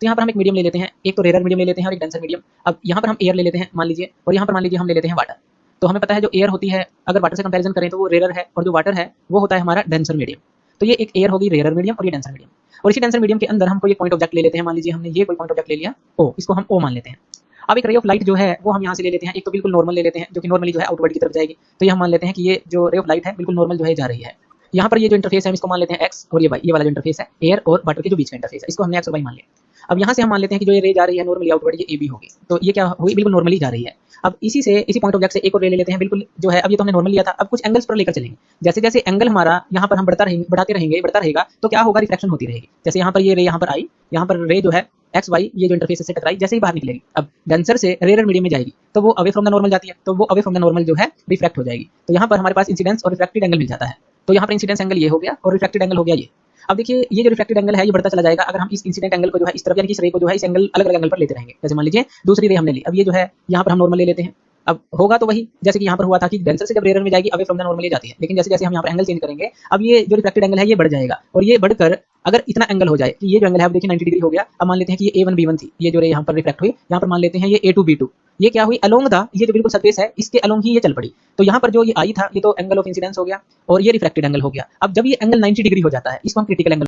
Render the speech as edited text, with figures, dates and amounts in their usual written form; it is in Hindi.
तो यहाँ पर हम एक मीडियम ले लेते हैं, एक तो रेयर मीडियम ले लेते हैं और एक डेंसर मीडियम। अब यहाँ पर हम एयर ले लेते हैं मान लीजिए, और यहाँ पर मान लीजिए हम ले लेते हैं वाटर। तो हमें पता है जो एयर होती है अगर वाटर से कंपैरिजन करें तो वो रेयर है, और जो वाटर है वो होता है हमारा डेंसर मीडियम। तो ये एक एयर होगी रेयर मीडियम और ये डेंसर मीडियम। और इसी डेंसर मीडियम के अंदर हम कोई एक पॉइंट ऑब्जेक्ट ले लेते हैं, मान लीजिए हमने ये कोई पॉइंट ऑब्जेक्ट ले लिया ओ, इसको हम ओ मान लेते हैं। अब एक रे ऑफ लाइट जो है वो हम यहाँ से ले लेते हैं, एक तो बिल्कुल नॉर्मल ले लेते हैं जो कि नॉर्मली जो है आउटवर्ड की तरफ जाएगी। तो ये हम मान लेते हैं कि ये जो रे ऑफ लाइट है बिल्कुल नॉर्मल जो है जा रही है। यहाँ पर ये जो इंटरफेस है हम इसको मान लेते हैं एक्स, और ये वाई, ये वाला जो इंटरफेस है एयर और वाटर के जो बीच का इंटरफेस है इसको हमने एक्स और वाई मान लिया। अब यहाँ से हम मान लेते हैं कि जो ये रे जा रही है नॉर्मली आउटवर्ड ये ए बी होगी, तो ये क्या होगी बिल्कुल नॉर्मली जा रही है। अब इसी पॉइंट ऑब्जेक्ट से एक और रे ले लेते हैं बिल्कुल जो है, अब ये तो हमने नॉर्मल लिया था, अब कुछ एंगल्स पर लेकर चलेंगे। जैसे जैसे एंगल हमारा यहाँ पर हम बढ़ाते रहेगा तो क्या होगा, रिफ्लेक्शन होती रहेगी। जैसे यहाँ पर ये रे यहाँ पर आई, यहाँ पर रे जो है एक्स वाई ये जो इंटरफेस से टकराई, जैसे ही बाहर निकलेगी अब डेंसर से रेयर मीडियम में जाएगी तो वो अवे फ्रॉम द नॉर्मल जाती है, तो वो अवे फ्रॉम द नॉर्मल जो है रिफ्लेक्ट हो जाएगी। तो यहाँ पर हमारे पास इंसिडेंस और रिफ्लेक्टेड एंगल मिल जाता है। तो यहाँ पर इंसिडेंस एंगल ये हो गया और रिफ्लेक्टेड एंगल हो गया ये। अब देखिए ये जो रिफ्लेक्टेड एंगल है ये बढ़ता चला जाएगा अगर हम इस इंसिडेंट एंगल को जो है इस तरफ यानी कि इस रे को जो है इस एंगल अलग अलग एंगल पर लेते रहेंगे। जैसे मान लीजिए दूसरी रे हमने ली, अब ये जो है यहाँ पर हम नॉर्मल ले लेते हैं। अब होगा तो वही जैसे कि यहाँ पर हुआ था कि डेंसर से जब रेयर में जाएगी अवे फ्रॉम द नॉर्मल जाती है, लेकिन जैसे जैसे हम यहाँ पर एंगल चेंज करेंगे अब ये जो रिफ्लेक्टेड एंगल है ये बढ़ जाएगा, और ये बढ़कर अगर इतना एंगल हो जाए कि ये जो एंगल है अब देखिए 90 डिग्री हो गया। अब मान लेते हैं कि ये A1 B1 थी, ये जो रे यहाँ पर रिफ्लेक्ट हुई, यहाँ पर मान लेते हैं ये A2 B2, ये क्या हुई अलोंग द, ये जो बिल्कुल सरफेस है इसके अलोंग ही ये चल पड़ी। तो यहाँ पर जो ये आई था ये तो एंगल ऑफ इंसिडेंस हो गया और ये रिफ्लेक्टेड एंगल हो गया। अब जब ये एंगल 90 डिग्री हो जाता है इसको हम क्रिटिकल एंगल